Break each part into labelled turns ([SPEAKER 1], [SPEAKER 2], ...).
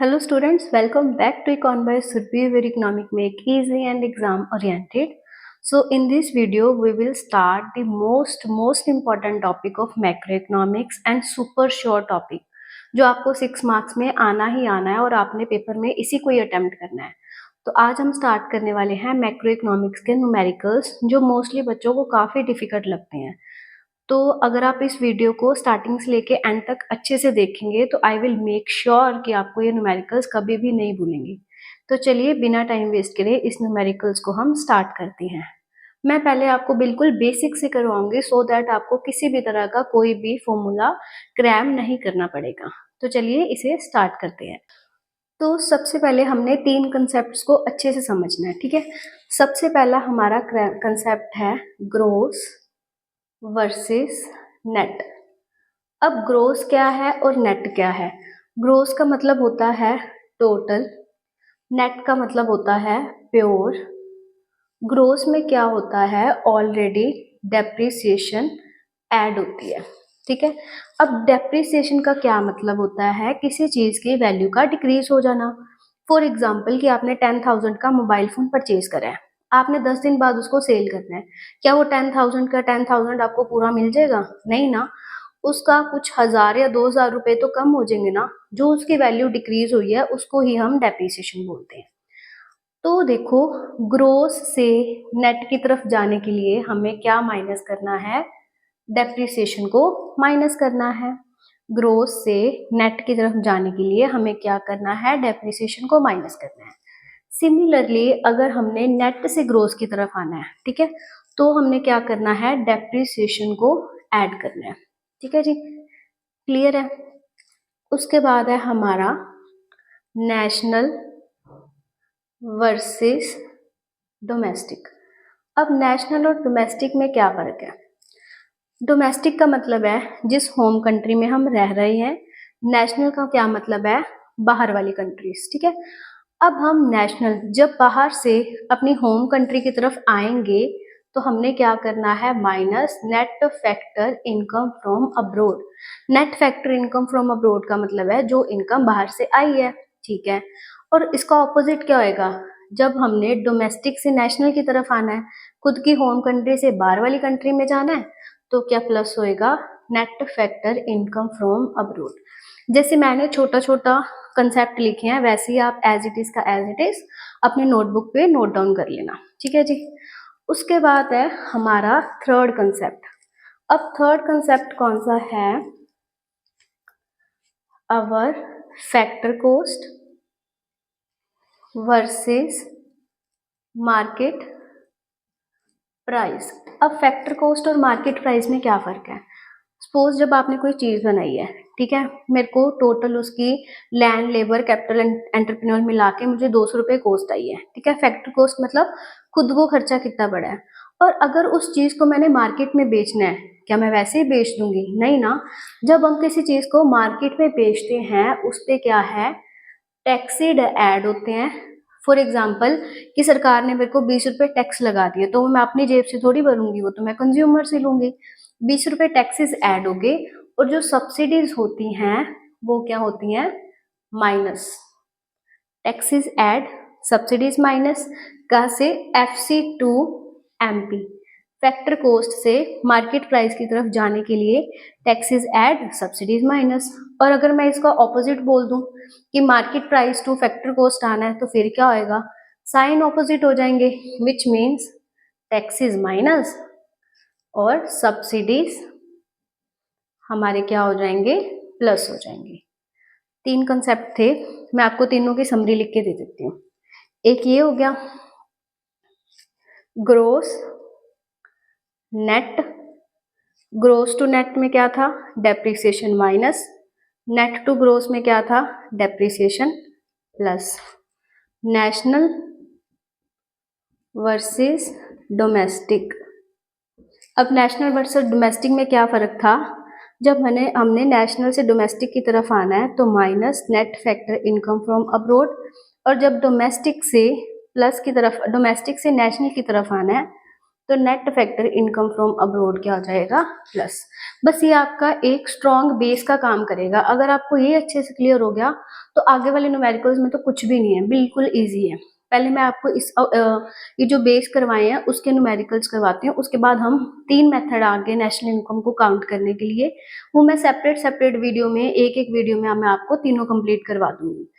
[SPEAKER 1] Hello students, welcome back to Econ by Surbhi, where economic make easy and exam oriented. So in this video we will start the most important topic of macroeconomics and super short topic जो आपको 6 marks में आना ही आना है और आपने paper में इसी को ही अटेम्प्ट करना है। तो आज हम स्टार्ट करने वाले हैं मैक्रो इकोनॉमिक्स के न्यूमेरिकल्स जो मोस्टली बच्चों को काफ़ी डिफिकल्ट लगते हैं। तो अगर आप इस वीडियो को स्टार्टिंग से लेके एंड तक अच्छे से देखेंगे तो आई विल मेक श्योर कि आपको ये न्यूमेरिकल्स कभी भी नहीं भूलेंगे। तो चलिए बिना टाइम वेस्ट करे इस न्यूमेरिकल्स को हम स्टार्ट करते हैं। मैं पहले आपको बिल्कुल बेसिक से करवाऊंगी सो दैट आपको किसी भी तरह का कोई भी फॉर्मूला क्रैम नहीं करना पड़ेगा। तो चलिए इसे स्टार्ट करते हैं। तो सबसे पहले हमने 3 कंसेप्ट को अच्छे से समझना है, ठीक है। सबसे पहला हमारा कंसेप्ट है ग्रोस वर्सेस नेट। अब ग्रोस क्या है और नेट क्या है? ग्रोस का मतलब होता है टोटल, नेट का मतलब होता है प्योर। ग्रोस में क्या होता है? ऑलरेडी डेप्रिसिएशन ऐड होती है, ठीक है। अब डेप्रिसिएशन का क्या मतलब होता है? किसी चीज की वैल्यू का डिक्रीज हो जाना। फॉर एग्जाम्पल कि आपने 10,000 का मोबाइल फोन परचेज करा है, आपने 10 दिन बाद उसको सेल करना है। क्या वो 10,000 का 10,000 आपको पूरा मिल जाएगा? नहीं ना, उसका कुछ 1,000 या 2,000 रुपए तो कम हो जाएंगे ना। जो उसकी वैल्यू डिक्रीज हुई है उसको ही हम डेप्रिसिएशन बोलते हैं। तो देखो, ग्रोस से नेट की तरफ जाने के लिए हमें क्या माइनस करना है? डेप्रिसिएशन को माइनस करना है। ग्रोस से नेट की तरफ जाने के लिए हमें क्या करना है? डेप्रिसिएशन को माइनस करना है। सिमिलरली अगर हमने नेट से ग्रोस की तरफ आना है, ठीक है, तो हमने क्या करना है? डेप्रिसिएशन को ऐड करना है, ठीक है जी, क्लियर है। उसके बाद है हमारा नेशनल वर्सेस डोमेस्टिक। अब नेशनल और डोमेस्टिक में क्या फर्क है? डोमेस्टिक का मतलब है जिस होम कंट्री में हम रह रहे हैं। नेशनल का क्या मतलब है? बाहर वाली कंट्रीज, ठीक है। अब हम नेशनल जब बाहर से अपनी होम कंट्री की तरफ आएंगे तो हमने क्या करना है? Minus net factor income from abroad. Net factor income from abroad का मतलब है जो इनकम बाहर से आई है, ठीक है। और इसका ऑपोजिट क्या होएगा? जब हमने डोमेस्टिक से नेशनल की तरफ आना है, खुद की होम कंट्री से बाहर वाली कंट्री में जाना है, तो क्या प्लस होएगा? Net factor income from abroad. जैसे मैंने छोटा छोटा कंसेप्ट लिखे हैं वैसे ही आप एज इट इज का एज इट इज अपने नोटबुक पे नोट डाउन कर लेना, ठीक है जी। उसके बाद है हमारा थर्ड कंसेप्ट। अब थर्ड कंसेप्ट कौन सा है? Our factor cost versus market price. अब फैक्टर कॉस्ट और मार्केट प्राइस में क्या फर्क है? सपोज जब आपने कोई चीज बनाई है, ठीक है, मेरे को टोटल उसकी लैंड लेबर कैपिटल एंटरप्रेन्योर मिला के मुझे 200 रुपये कॉस्ट आई है, ठीक है। फैक्टर कॉस्ट मतलब खुद को खर्चा कितना बड़ा है। और अगर उस चीज को मैंने मार्केट में बेचना है, क्या मैं वैसे ही बेच दूंगी? नहीं ना। जब हम किसी चीज को मार्केट में बेचते हैं उस पर क्या है? टैक्सेड ऐड होते हैं। फॉर एग्जाम्पल कि सरकार ने मेरे को 20 रुपये टैक्स लगा दिए तो मैं अपनी जेब से थोड़ी भरूंगी, वो तो मैं कंज्यूमर से लूंगी। 20 रुपये टैक्सेस ऐड हो गए और जो सब्सिडीज होती हैं वो क्या होती हैं? Minus. Taxes add, subsidies minus. कहाँ से? FC to MP। Factor cost से मार्केट प्राइस की तरफ जाने के लिए टैक्सेस ऐड, सब्सिडीज माइनस। और अगर मैं इसका ऑपोजिट बोल दूं कि market price two factor cost आना है तो फिर क्या होएगा? साइन ऑपोजिट हो जाएंगे, विच मीन्स टैक्सेस माइनस और सब्सिडीज हमारे क्या हो जाएंगे? प्लस हो जाएंगे। 3 कंसेप्ट थे, मैं आपको तीनों की समरी लिख के दे देती हूँ। एक ये हो गया gross net. Gross to net में क्या था? Depreciation minus. Net to gross में क्या था? Depreciation plus. National versus domestic. अब नेशनल वर्सेस डोमेस्टिक में क्या फर्क था? जब हमने नेशनल से डोमेस्टिक की तरफ आना है तो minus net factor income from abroad. और जब डोमेस्टिक से प्लस की तरफ, डोमेस्टिक से नेशनल की तरफ आना है तो net factor income from abroad क्या हो जाएगा, प्लस। बस ये आपका एक स्ट्रॉन्ग बेस का काम करेगा। अगर आपको ये अच्छे से क्लियर हो गया तो आगे वाले न्यूमेरिकल्स में तो कुछ भी नहीं है, बिल्कुल इजी है। पहले मैं आपको ये जो बेस करवाए हैं उसके न्यूमेरिकल्स करवाती हूँ, उसके बाद हम 3 मेथड आगे नेशनल इनकम को काउंट करने के लिए, वो मैं सेपरेट सेपरेट वीडियो में, एक एक वीडियो में मैं आपको तीनों कंप्लीट करवा दूंगी।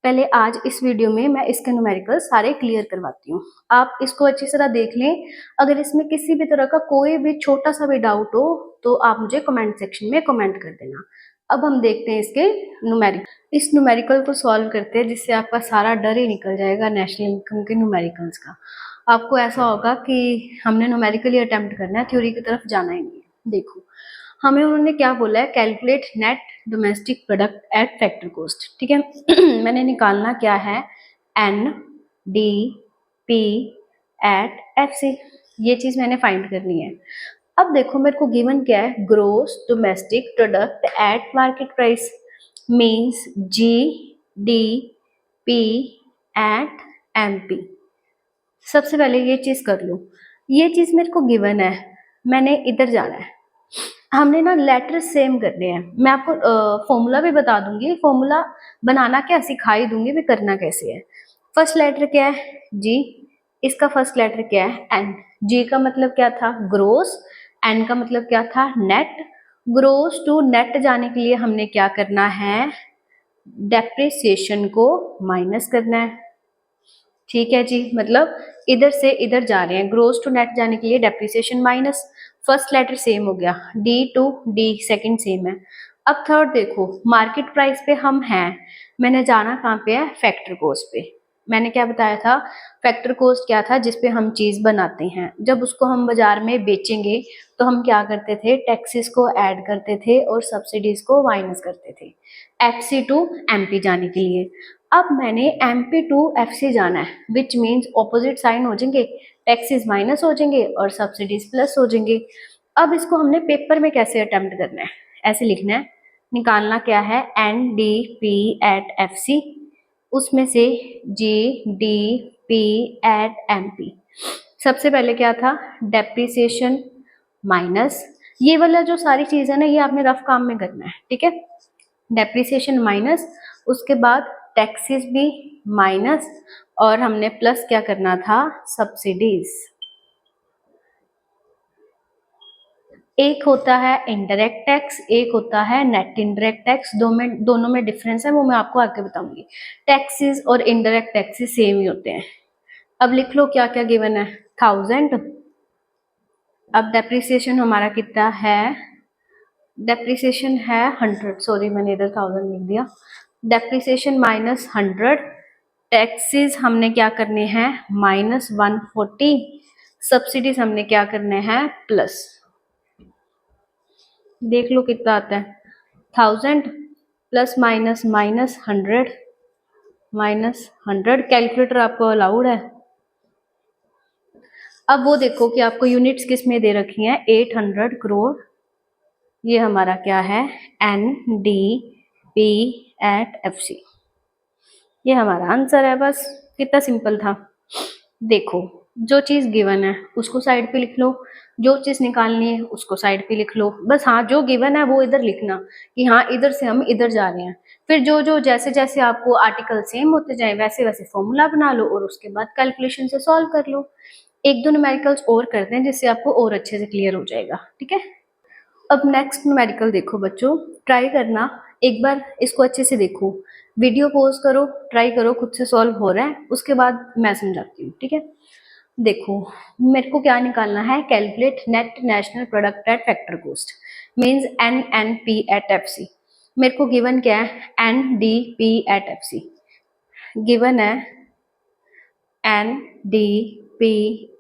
[SPEAKER 1] पहले आज इस वीडियो में मैं इसके न्यूमेरिकल सारे क्लियर करवाती हूँ, आप इसको अच्छी तरह देख लें। अगर इसमें किसी भी तरह का कोई भी छोटा सा भी डाउट हो तो आप मुझे कमेंट सेक्शन में कमेंट कर देना। अब हम देखते हैं इसके न्यूमेरिकल। इस न्यूमेरिकल को सॉल्व करते हैं जिससे आपका सारा डर ही निकल जाएगा नेशनल इनकम के न्यूमेरिकल्स का। आपको ऐसा होगा कि हमने न्यूमेरिकल ही अटेम्प्ट करना है, थ्योरी की तरफ जाना ही नहीं है। देखो हमें उन्होंने क्या बोला है, calculate net domestic product at factor cost, ठीक है। मैंने निकालना क्या है, N D P at F C, ये चीज मैंने फाइंड करनी है। अब देखो मेरे को गिवन क्या है, gross domestic product at market price means G D P at M P. सबसे पहले ये चीज कर लो, ये चीज मेरे को गिवन है, मैंने इधर जाना है। हमने ना लेटर सेम करने हैं, मैं आपको फॉर्मूला भी बता दूंगी, फॉर्मूला बनाना क्या सिखा ही दूंगी भी, करना कैसे है। फर्स्ट लेटर क्या है, जी। इसका फर्स्ट लेटर क्या है, एन। जी का मतलब क्या था, ग्रोस। एन का मतलब क्या था, नेट। ग्रोस टू नेट जाने के लिए हमने क्या करना है, डेप्रिसिएशन को माइनस करना है। ठीक है जी, मतलब इधर से इधर जा रहे हैं, ग्रोस टू नेट जाने के लिए depreciation minus. First letter same हो गया, D to D second same है। अब थर्ड देखो, मार्केट प्राइस पे हम हैं, मैंने जाना कहाँ पे है, फैक्टर कॉस्ट पे। मैंने क्या बताया था, फैक्टर कॉस्ट क्या था, जिसपे हम चीज बनाते हैं, जब उसको हम बाजार में बेचेंगे तो हम क्या करते थे, टैक्सेस को ऐड करते थे और सब्सिडीज को माइनस करते थे, एफसी टू एमपी जाने के लिए। अब मैंने एमपी टू एफसी जाना है, विच मीन्स ऑपोजिट साइन हो जाएंगे, टैक्सेस माइनस हो जाएंगे और सब्सिडीज प्लस हो जाएंगे। अब इसको हमने पेपर में कैसे अटेम्प्ट करना है, ऐसे लिखना है, निकालना क्या है, N D P at F C, उसमें से G D P at M P. सबसे पहले क्या था, डेप्रिसिएशन माइनस, ये वाला जो सारी चीज है ना, ये आपने रफ काम में करना है, ठीक है। डेप्रिसिएशन माइनस, उसके बाद टैक्सेस भी माइनस, और हमने प्लस क्या करना था, सब्सिडीज। एक होता है इनडायरेक्ट टैक्स, एक होता है नेट इनडायरेक्ट टैक्स, दोनों में डिफरेंस है, वो मैं आपको आगे बताऊंगी। टैक्सेस और इनडायरेक्ट टैक्सेस सेम ही होते हैं। अब लिख लो क्या क्या गिवन है, 1000। अब डेप्रिसिएशन हमारा कितना है, डेप्रिसिएशन है 100, सॉरी मैंने इधर 1000 लिख दिया। डेप्रिसिएशन माइनस 100, टैक्सेस हमने क्या करने हैं, माइनस 140, सब्सिडीज हमने क्या करने हैं, प्लस। देख लो कितना आता है, 1000 plus minus minus 100 minus 100। Calculator आपको अलाउड है। अब वो देखो कि आपको यूनिट्स किस में दे रखी हैं, 800 करोड़। ये हमारा क्या है, N D P at F C, ये हमारा आंसर है। बस कितना सिंपल था। देखो जो चीज गिवन है उसको साइड पे लिख लो, जो चीज निकालनी है उसको साइड पे लिख लो। बस हाँ, जो गिवन है वो इधर लिखना कि हाँ इधर से हम इधर जा रहे हैं। फिर जो जो जैसे जैसे आपको आर्टिकल सेम होते जाए वैसे वैसे फॉर्मूला बना लो और उसके बाद कैलकुलेशन से सॉल्व कर लो। एक दो न्यूमेरिकल्स और करते हैं जिससे आपको और अच्छे से क्लियर हो जाएगा, ठीक है। अब नेक्स्ट न्यूमेरिकल देखो बच्चों, ट्राई करना एक बार इसको अच्छे से देखो, वीडियो पॉज करो, ट्राई करो खुद से सॉल्व हो रहा है, उसके बाद मैं समझाती हूँ, ठीक है। देखो मेरे को क्या निकालना है, calculate net national product at factor cost means N N P at F C. मेरे को गिवन क्या है, N D P at F C given है, N D P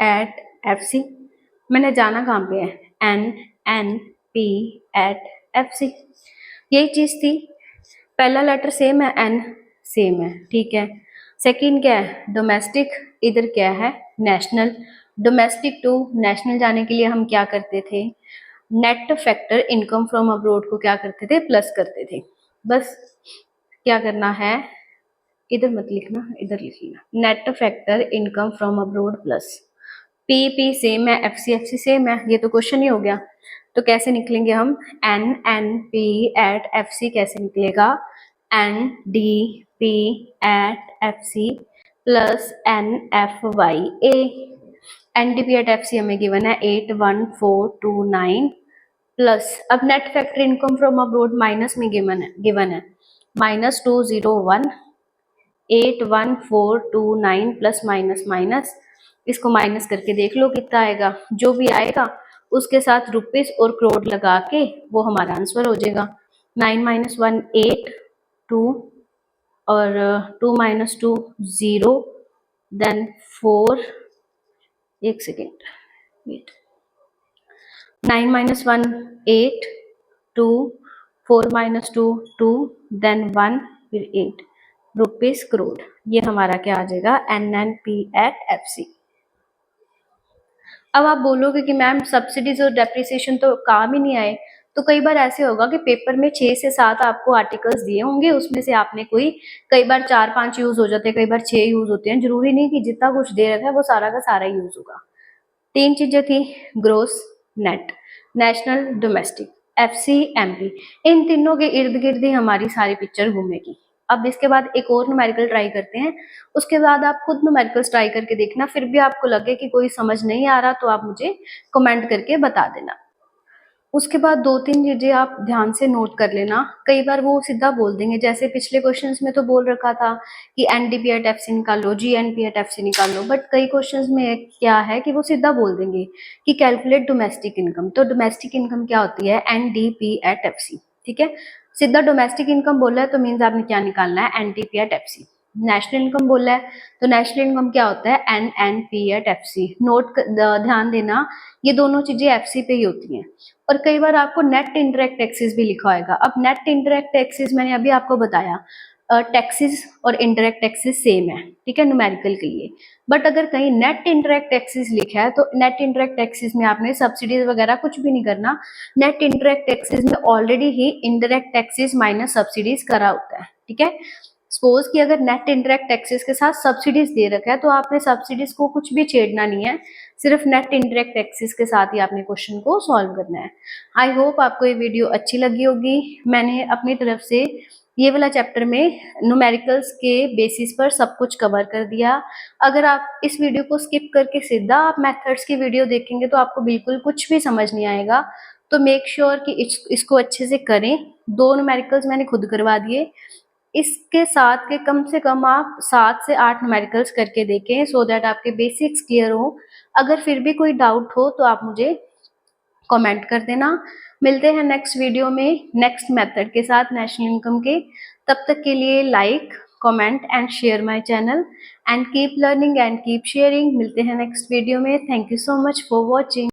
[SPEAKER 1] at F C. मैंने जाना कहाँ पे है, N N P at F C, यही चीज थी। पहला लेटर सेम है, एन सेम है, ठीक है। सेकंड क्या है, डोमेस्टिक, इधर क्या है, नेशनल। डोमेस्टिक टू नेशनल जाने के लिए हम क्या करते थे, net factor income from abroad को क्या करते थे, प्लस करते थे। बस क्या करना है, इधर मत लिखना, इधर लिख लेना, net factor income from abroad plus. P same है, एफ सी सेम है, ये तो क्वेश्चन ही हो गया। तो कैसे निकलेंगे हम, N P at F C कैसे निकलेगा, N D P at F C plus N F Y A. N D P at F C हमें गिवन है 81429 प्लस, अब net factory income from abroad minus में गिवन है -201 81429 plus minus minus, इसको minus करके देख लो कितना आएगा, जो भी आएगा उसके साथ रुपीस और करोड़ लगा के वो हमारा आंसर हो जाएगा। 9 - 1 8 2 और 2 - 2 0 देन 4, एक सेकेंड वेट, 9 - 1 8 2 4 - 2 2 देन 1 फिर 8 रुपीस करोड़, ये हमारा क्या आ जाएगा, NNP एट FC। अब आप बोलोगे कि मैम सब्सिडीज और डेप्रिसिएशन तो काम ही नहीं आए, तो कई बार ऐसे होगा कि पेपर में 6 से 7 आपको आर्टिकल्स दिए होंगे, उसमें से आपने कोई, कई बार 4-5 यूज हो जाते हैं, कई बार 6 यूज होते हैं, जरूरी नहीं कि जितना कुछ दे रखा है वो सारा का सारा यूज होगा। 3 चीजें थी, gross, net, national, domestic, FC, MP, इन तीनों के इर्द गिर्द ही हमारी सारी पिक्चर घूमेगी। अब इसके बाद एक और न्यूमेरिकल ट्राई करते हैं, उसके बाद आप खुद न्यूमेरिकल्स ट्राई करके देखना, फिर भी आपको लगे कि कोई समझ नहीं आ रहा तो आप मुझे कमेंट करके बता देना। उसके बाद 2-3 चीजें आप ध्यान से नोट कर लेना, कई बार वो सीधा बोल देंगे, जैसे पिछले क्वेश्चंस में तो बोल रखा था कि NDP एट FC निकालो, GNP एट FC निकालो, बट कई क्वेश्चंस में क्या है कि वो सीधा बोल देंगे कि कैलकुलेट डोमेस्टिक इनकम। तो डोमेस्टिक इनकम क्या होती है, NDP एट FC, ठीक है। सीधा डोमेस्टिक इनकम बोला है तो मीन्स आपने क्या निकालना है, NDP at FC। National income बोला है तो नेशनल इनकम क्या होता है, NNP एट FC। नोट ध्यान देना, ये दोनों चीजें FC पे ही होती हैं। और कई बार आपको नेट इंटरेक्ट टैक्सेस भी लिखा होगा। अब नेट इंटरेक्ट टैक्सेस मैंने अभी आपको बताया, टैक्सेस और इंटरेक्ट टैक्सेस सेम है, ठीक है, न्यूमेरिकल के लिए। बट अगर कहीं नेट इंटरेक्ट टैक्सेस लिखा है तो नेट इंटरेक्ट टैक्सेस में आपने सब्सिडीज वगैरह कुछ भी नहीं करना, नेट इंटरेक्ट टैक्सेस में ऑलरेडी ही इंटरेक्ट टैक्सेस माइनस सब्सिडीज करा होता है, ठीक है। सपोज कि अगर नेट इंटरेक्ट टैक्सेस के साथ सब्सिडीज दे रखा है तो आपने सब्सिडीज को कुछ भी छेड़ना नहीं है, सिर्फ नेट इंटरेक्ट टैक्सेस के साथ ही आपने क्वेश्चन को सॉल्व करना है। आई होप आपको ये वीडियो अच्छी लगी होगी। मैंने अपनी तरफ से ये वाला चैप्टर में न्यूमेरिकल्स के बेसिस पर सब कुछ कवर कर दिया। अगर आप इस वीडियो को स्किप करके सीधा आप मेथड्स की वीडियो देखेंगे तो आपको बिल्कुल कुछ भी समझ नहीं आएगा। तो मेक श्योर कि इसको अच्छे से करें। 2 न्यूमेरिकल्स मैंने खुद करवा दिए, इसके साथ के कम से कम आप 7 से 8 न्यूमेरिकल्स करके देखें, सो दैट आपके बेसिक्स क्लियर हो। अगर फिर भी कोई डाउट हो तो आप मुझे कमेंट कर देना। मिलते हैं नेक्स्ट वीडियो में नेक्स्ट मेथड के साथ नेशनल इनकम के। तब तक के लिए like, comment and share my channel and keep learning and keep sharing. मिलते हैं नेक्स्ट वीडियो में। Thank you so much for watching.